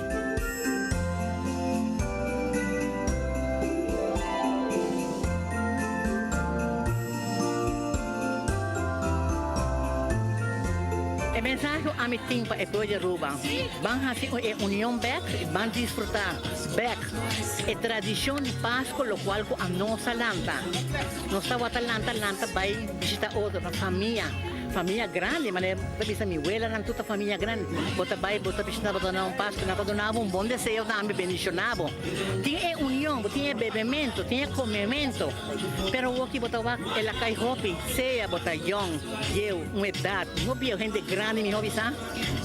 A: Mensaje a mi timpa e poi ruba. Van hasi e unión back, van disfrutar back. E tradición de Pascua lo cual a nossa lanta. Nossa lanta vai visitar outra família grande, mas bisa mi abuela nan tutta família grande. Bota visita bota na Pascua, na donava bom desejo também bendicionavo. Tinha união, tinha bebimento, tinha comimento. Pero o que botava ela cai hopi, ceia bota young, eu, uma idade, não via gente grande mi hobi sa.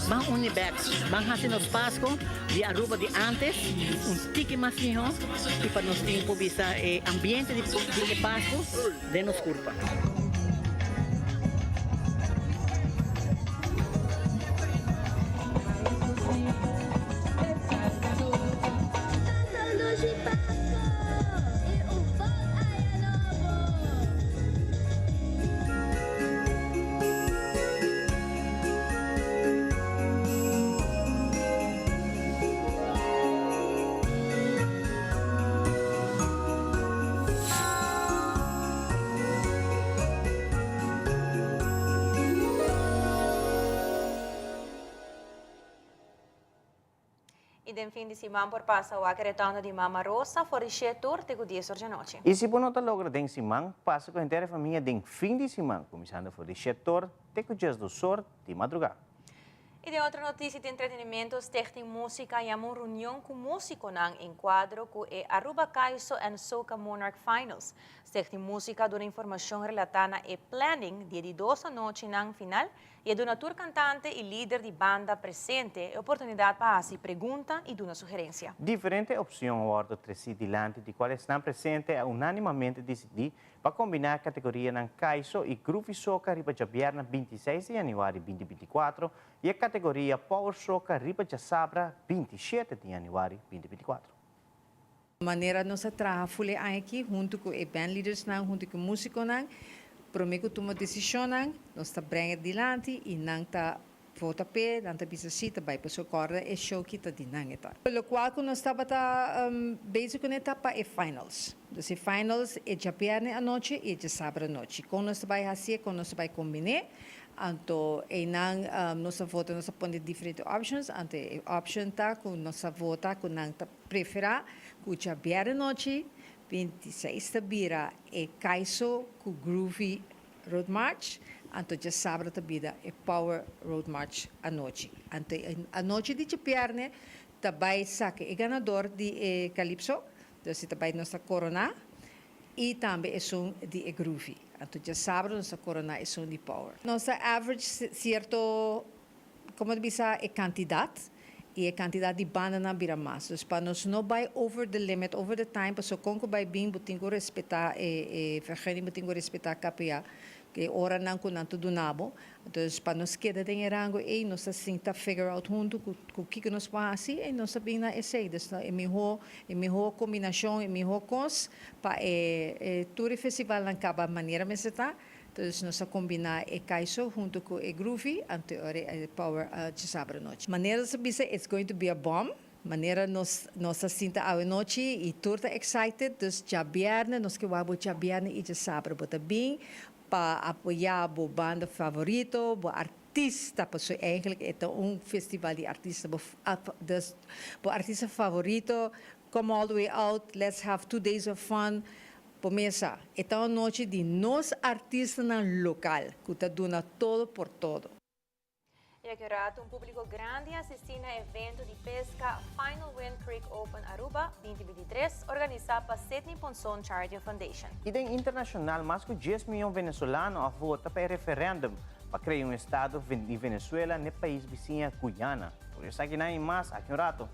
A: Van uniback, van hasi nos Pascua, de Aruba de antes, tiki mais miho, e para nos tempo bisa ambiente de Pascua, de nos culpa.
C: Den fin di semana por passa o retorno di Mama Rosa for il tour de 10 horas da noite.
B: E se você não logra den semana, passa com a inteira família den fim de semana, começando por el tour de 10 do sor de madrugada.
C: E de outra notícia de entretenimento, Stichting Música e uma reunião com músicos em enquadro com o Aruba Kaiso and Soca Monarch Finals. Stichting Música dá informação relatada ao planning de 2 da noite na final e do tour cantante e líder de banda presente, oportunidade para fazer pergunta e dar uma sugerência.
B: Diferente opção agora três dilante de quais estão presentes é unanimamente decidido para combinar a categoria na Kaiso e Groovy Soca riba Jabiarna 26 de janeiro 2024 e a categoria Power Soca riba Sabra 27 de janeiro 2024.
V: Maneira nossa trabalho aqui junto com os bandleaders, junto com músicos, prometo tomar decisão, nós está brengen dilante e não está vota pe, não está bisa sita, vai para socorrer e show que está dinangeta. O qual nós estava basic com etapa é finals. Então finals é já perna a noite e já sábado a noite. Com nós vai fazer, com nós vai combinar. Então, nossa vota, nós põe diferentes options. Então, a option tá com nossa vota, com não tá preferar, com já perna a noite, 26 de bira é Kaiso com Groovy Road March. Então, já sábado da vida é Power Road March à noite. Então, a noite de Japiarne, também saque é ganador de Calypso, então, também nossa corona. e também é som de groovy. Então já sábado nossa corona é som de power. Nossa average certo, como diz é quantidade e a quantidade de banda na bira mais. Então para nós não vai over the limit, over the time, para só com que vai bem, tem que respeitar vergene, tem que respeitar KPA. Que ora não com tanto do nabo, então para nós queda tem rango e nós sinta figure out junto com o que nós faz assim e nós sabemos na essay, então é melhor combinação, é melhor cos para todo festival na caba maneira mas está, então nós combinar e caiso junto com o groovy ante o power de sábado noite. Maneira de saber it's going to be a bomb. Maneira nós sinta a noite e toda excited, então já viernes nós que vamos já viernes e já sábado, bota bem para apoiar a banda favorito, o artista, porque eigenlijk é festival de artista, o artista favorito, come all the way out, let's have 2 days of fun. Começa, é uma noite de nós artistas local, que está dando todo por todo.
C: E aqui rato, público grande assistindo ao evento de pesca Final Wind Creek Open Aruba 2023, organizado pela Sidney Ponson Charity Foundation.
B: E tem internacional, mais de 10 milhões de venezolanos a votar para o referendo para criar estado de Venezuela no país vizinho Guyana. Por isso aqui não há mais, aqui rato.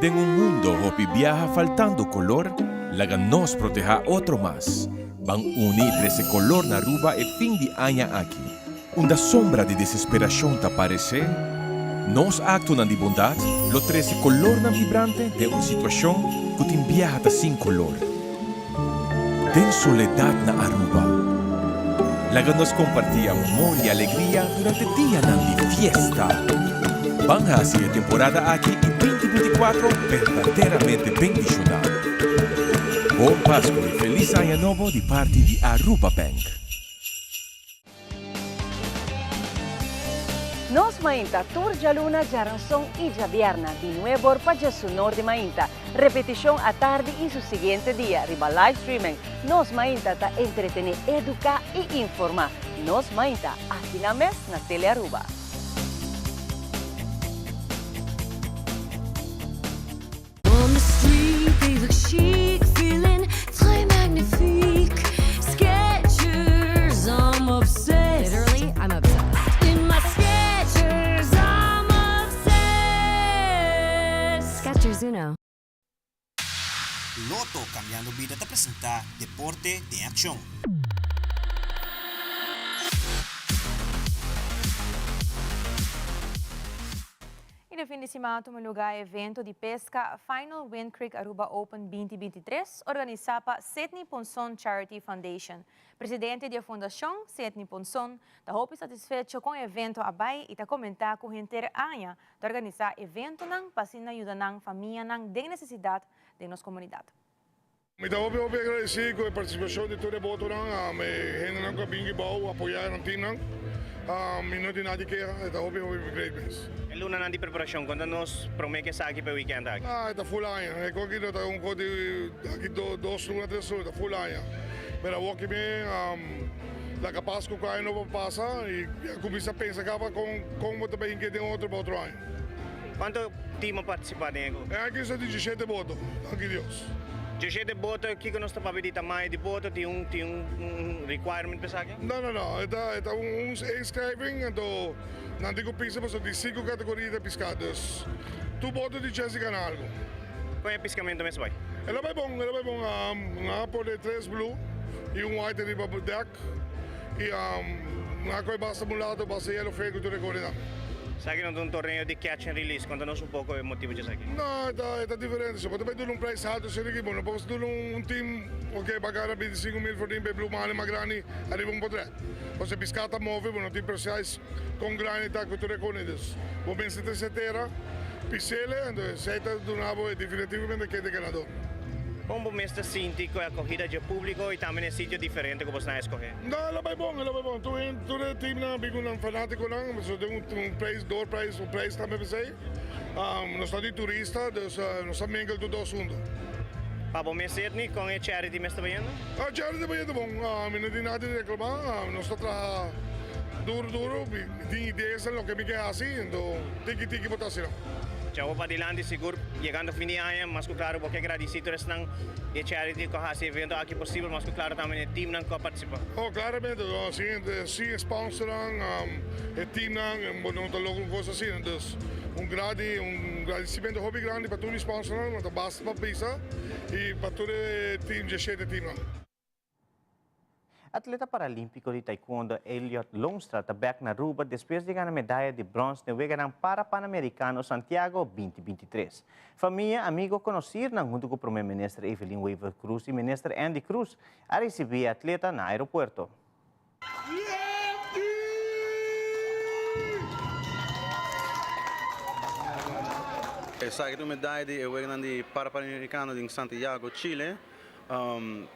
D: En un mundo que viaja faltando color, laga nos proteja otro más. Van unir ese color na Aruba e fin de año aquí. Una sombra de desesperación te aparece. Nos acto de bondad, lo trece color na vibrante de una situación que te viaja sin color. Den soledad na Aruba. Laga nos compartía amor y alegría durante el día de fiesta. Van a hacer temporada aquí en 2024 verdaderamente bendicionado. Bom Pascua e feliz año nuevo de parte de Aruba Bank.
F: Nos Mainta, Tour de Luna, Jaranzón y Javierna, de nuevo para su norte Mainta. Repetición a tarde y su siguiente día, riba live streaming. Nos Mainta ta entretener, educar y informar. Nos Mainta, aquí na mes na Tele Aruba.
R: Chic, feeling très magnifique. Skechers, I'm obsessed. Literally, I'm obsessed. In my Skechers, I'm obsessed. Skechers Uno.
W: Loto Cambiando Vida te presenta Deporte de Acción.
C: E no fim de semana, toma lugar o evento de pesca Final Wind Creek Aruba Open 2023, organizado pela Sidney Ponson Charity Foundation. Presidente da Fundação, Sidney Ponson, está muito satisfeito com o evento abai e está comentando com a gente aña de organizar evento para ajudar a família de necessidade de nossa comunidade.
Q: Estamos muito agradecidos com a participação de todo o voto, a gente não tem que apoiar o time. Não tem nada que estamos muito felizes.
B: E luna de preparação, quando nos promete que aqui para o weekend?
Q: Está full año. É que está aqui 2 lunas, 3 lunas, está full año. Mas o que bem, a Páscoa que ainda não passa e começa a pensar como também que tem outro ano.
B: Quanto time participa nisso?
Q: Aqui são 17 votos, aqui Deus.
B: 17 votos, o que nós estamos pedindo mais de votos? Tem requirement para isso aqui?
Q: Não. Está inscreving, então não tenho pisa, mas de 5 categorias de pescados. 2 votos de chance de ganhar algo.
B: Qual é o pescamento mesmo, vai?
Q: Ela vai bom. Apple de 3 blue e white de deck. E coisa basta mulato, basta yellow fake, tudo recorrendo.
B: Sai que não tem torneio de catch and release, conta-nos pouco o motivo disso aqui.
Q: Não, está diferente. Só também tem price alto, se não bom. Depois tem time, ok, pagare 25 mil por tempo, blue male, ma grani, arriva un po' tre. Você piscata move, não tem preços com grani, tá, que tu reconheces. Vou bem se te setera, pisele, então seita do nabo é definitivamente que é de ganador.
B: Como você sente com a corrida de público e também é sítio diferente que você vai escolher?
Q: Não, ela vai bom. Tu é time na bigo um fanático não, mas tem price, door price, o price também vai ser. Nós estamos de turista, nós estamos mingle do 2 juntos.
B: Para me ser ni con el charity me está viendo?
Q: Charity ba yun bong hindi natin reklama, nuestra trabajo duro, di ideas en lo que me queda así, ento tiki po tayo.
B: Chavo pa dilante siguro llegando a fin de año, más que claro porque agradecido es nang de charity ko hasi evento aqui possível, más que claro também el team nang ko participa.
Q: Oh, claramente, sim sponsor el team nang, bueno, logo cosas así, entonces un agradecimento hobby grande para tutti i sponsor, para basta para pisa e para tutto il team, gestire team.
B: Atleta paralímpico de taekwondo Elliot Longstra está back na Aruba depois de ganhar medalha de bronze no Wegarang para Pan-Americano Santiago 2023. Família, amigo, conhecido junto com o primeiro-ministro Evelyn Weaver Cruz e o ministro Andy Cruz a receber a atleta no aeroporto.
E: Sai que medalha de Wegarang para Pan-Americano em Santiago, Chile.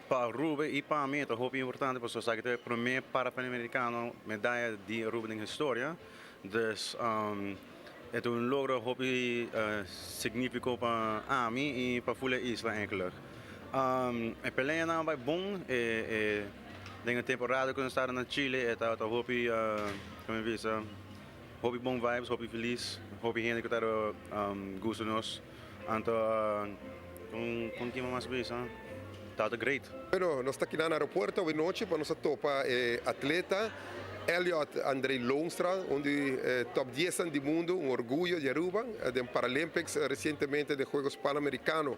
E: Para Aruba e para mim é muito importante porque sei que é o primeiro Pan-Americano medalha de Aruba em história, então é logro muito significativo para mim e para a isla eigenlijk. A peleia não vai bom, na temporada quando estava na Chile, está muito como visa, muito bom vibes, muito feliz, muito gente que está gosto nos, então com quem mais visa. That's great.
G: Bueno, nós estamos aqui no aeroporto hoje noite para nossa topa atleta Elliot Andrei Longstra, um dos top 10 do mundo, um orgulho de Aruba, de Paralympics recentemente de Juegos Pan-Americanos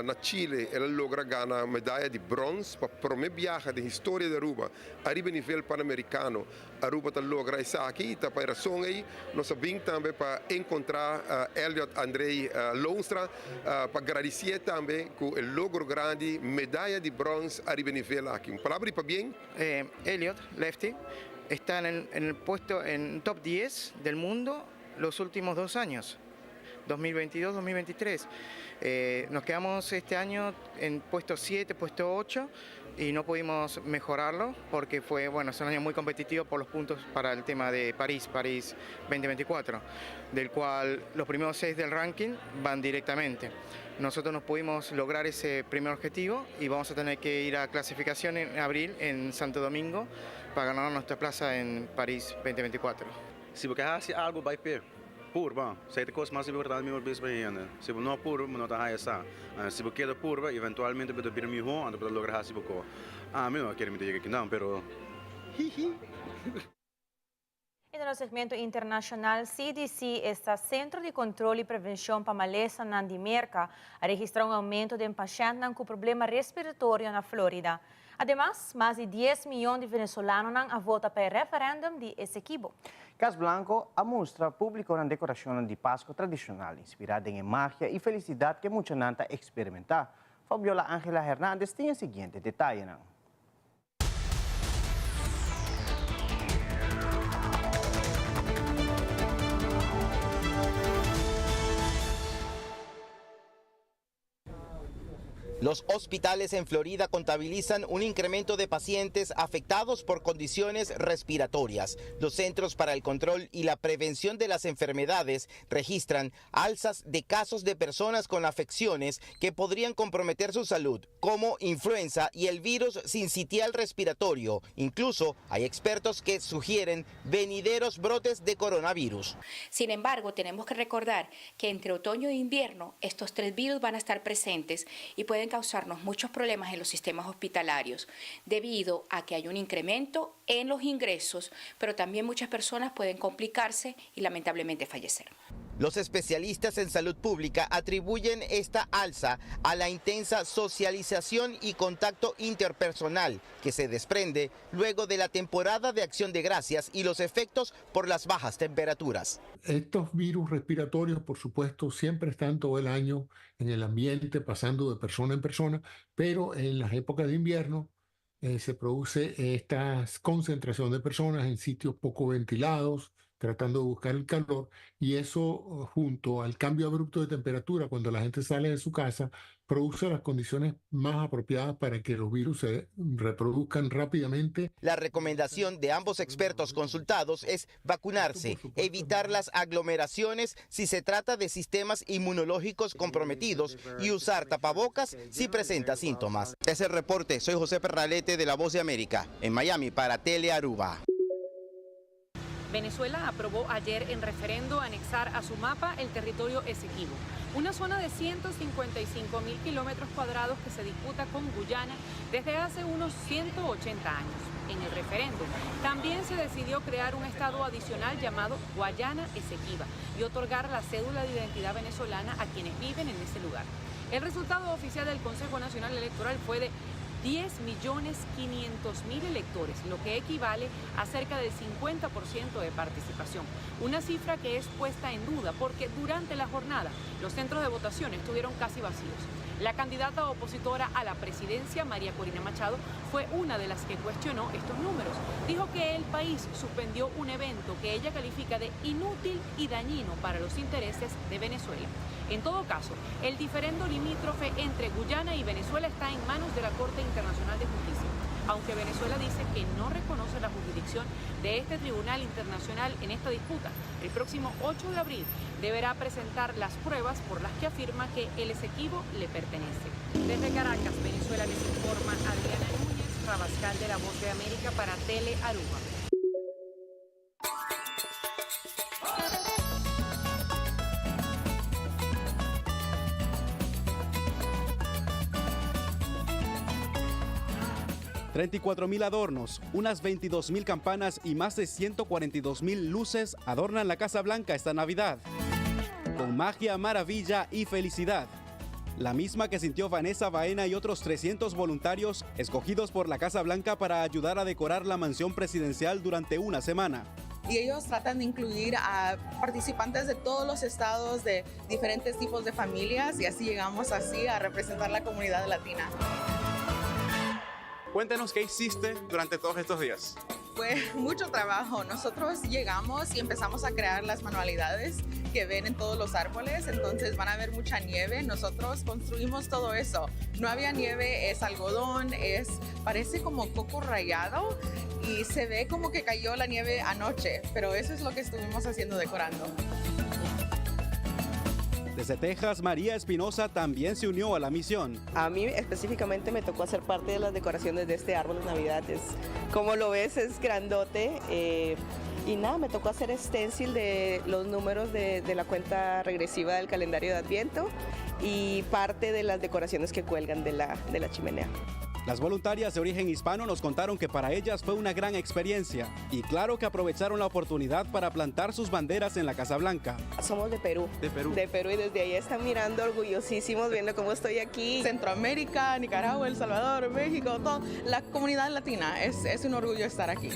G: na Chile, ele logra ganhar medalha de bronze para o primeiro viagem da história de Aruba, arriba nível Pan-Americano. Aruba está logra isso aqui, está para a razão aí, nós vimos também para encontrar Elliot Andrei Longstra, para agradecer também com o logro grande, medalha de bronze arriba nível aqui. Uma palavra para bem?
H: Elliot, lefty. Está en el puesto en top 10 del mundo los últimos 2 años, 2022-2023. Nos quedamos este año en puesto 7, puesto 8 y no pudimos mejorarlo porque es un año muy competitivo por los puntos para el tema de París 2024, del cual los primeros 6 del ranking van directamente. Nosotros no pudimos lograr ese primer objetivo y vamos a tener que ir a clasificación en abril en Santo Domingo para ganar nuestra plaza en París 2024.
E: Se você hace algo vai per purba, sei que coisa mais importante meu bis para ainda. Se você não purba, não tá aí essa. Se você quer purba, eventualmente pode vir melhor, ando para lograr hacer pouco. Meu não quero me dizer que não, pero
C: En el segmento internacional, CDC, este Centro de Control y Prevención para Maleza en Dimerca, ha registrado un aumento de pacientes con problemas respiratorios en Florida. Además, más de 10 millones de venezolanos han votado para el referéndum de Essequibo.
B: Cas Blanco a mostra publicou uma decoração de Páscoa tradicional, inspirada em magia e felicidade que muita gente experimentar. Fabiola Ángela Hernández tem o seguinte detalhe.
X: Los hospitales en Florida contabilizan un incremento de pacientes afectados por condiciones respiratorias. Los Centros para el Control y la Prevención de las Enfermedades registran alzas de casos de personas con afecciones que podrían comprometer su salud, como influenza y el virus sincitial respiratorio. Incluso hay expertos que sugieren venideros brotes de coronavirus.
Y: Sin embargo, tenemos que recordar que entre otoño e invierno estos 3 virus van a estar presentes y pueden causarnos muchos problemas en los sistemas hospitalarios debido a que hay un incremento en los ingresos, pero también muchas personas pueden complicarse y lamentablemente fallecer.
X: Los especialistas en salud pública atribuyen esta alza a la intensa socialización y contacto interpersonal que se desprende luego de la temporada de Acción de Gracias y los efectos por las bajas temperaturas.
Z: Estos virus respiratorios, por supuesto, siempre están todo el año en el ambiente, pasando de persona en persona, pero en las épocas de invierno se produce esta concentración de personas en sitios poco ventilados, tratando de buscar el calor, y eso junto al cambio abrupto de temperatura cuando la gente sale de su casa, produce las condiciones más apropiadas para que los virus se reproduzcan rápidamente.
X: La recomendación de ambos expertos consultados es vacunarse, evitar las aglomeraciones si se trata de sistemas inmunológicos comprometidos y usar tapabocas si presenta síntomas. Es el reporte, soy José Perralete de La Voz de América, en Miami para Tele Aruba.
I: Venezuela aprobó ayer en referendo anexar a su mapa el territorio Esequibo, una zona de 155.000 kilómetros cuadrados que se disputa con Guyana desde hace unos 180 años. En el referendo también se decidió crear un estado adicional llamado Guayana Esequiba y otorgar la cédula de identidad venezolana a quienes viven en ese lugar. El resultado oficial del Consejo Nacional Electoral fue de 10.500.000 electores, lo que equivale a cerca del 50% de participación. Una cifra que es puesta en duda porque durante la jornada los centros de votación estuvieron casi vacíos. La candidata opositora a la presidencia, María Corina Machado, fue una de las que cuestionó estos números. Dijo que el país suspendió un evento que ella califica de inútil y dañino para los intereses de Venezuela. En todo caso, el diferendo limítrofe entre Guyana y Venezuela está en manos de la Corte Internacional de Justicia, aunque Venezuela dice que no reconoce la jurisdicción de este tribunal internacional en esta disputa. El próximo 8 de abril deberá presentar las pruebas por las que afirma que el Esequibo le pertenece. Desde Caracas, Venezuela, les informa Adriana Núñez Rabascal de La Voz de América para Tele Aruba.
J: $34,000 adornos, unas 22,000 campanas y más de 142,000 luces adornan la Casa Blanca esta Navidad. Con magia, maravilla y felicidad. La misma que sintió Vanessa Baena y otros 300 voluntarios escogidos por la Casa Blanca para ayudar a decorar la mansión presidencial durante una semana.
K: Y ellos tratan de incluir a participantes de todos los estados, de diferentes tipos de familias, y así llegamos así a representar la comunidad latina.
J: Cuéntanos qué hiciste durante todos estos días.
K: Fue mucho trabajo. Nosotros llegamos y empezamos a crear las manualidades que ven en todos los árboles, entonces van a ver mucha nieve. Nosotros construimos todo eso. No había nieve, es algodón, parece como coco rallado y se ve como que cayó la nieve anoche, pero eso es lo que estuvimos haciendo, decorando.
J: Desde Texas, María Espinosa también se unió a la misión.
L: A mí específicamente me tocó hacer parte de las decoraciones de este árbol de Navidad. Como lo ves, es grandote. Y nada, me tocó hacer stencil de los números de la cuenta regresiva del calendario de Adviento y parte de las decoraciones que cuelgan de la chimenea.
J: Las voluntarias de origen hispano nos contaron que para ellas fue una gran experiencia y claro que aprovecharon la oportunidad para plantar sus banderas en la Casa Blanca.
L: Somos de Perú. De Perú y desde ahí están mirando orgullosísimos viendo cómo estoy aquí.
K: Centroamérica, Nicaragua, El Salvador, México, toda la comunidad latina. Es un orgullo estar aquí.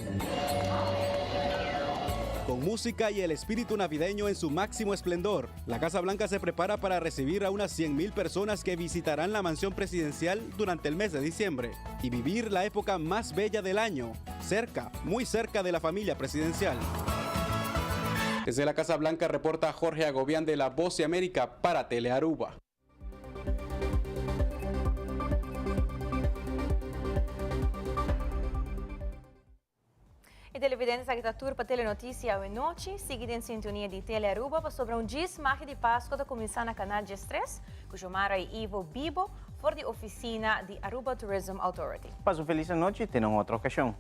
J: Con música y el espíritu navideño en su máximo esplendor, la Casa Blanca se prepara para recibir a unas 100,000 personas que visitarán la mansión presidencial durante el mes de diciembre y vivir la época más bella del año, cerca, muy cerca de la familia presidencial. Desde la Casa Blanca reporta Jorge Agobián de La Voz de América para Tele Aruba.
C: E televidentes, aqui está tudo para Telenotícia à noite. Seguida em sintonia de Tele Aruba sobre um desmarque de Páscoa da começar na canal G3, cujo Mara e Ivo Bibo for de oficina de Aruba Tourism Authority.
B: Paso feliz noche e tenham outra ocasião.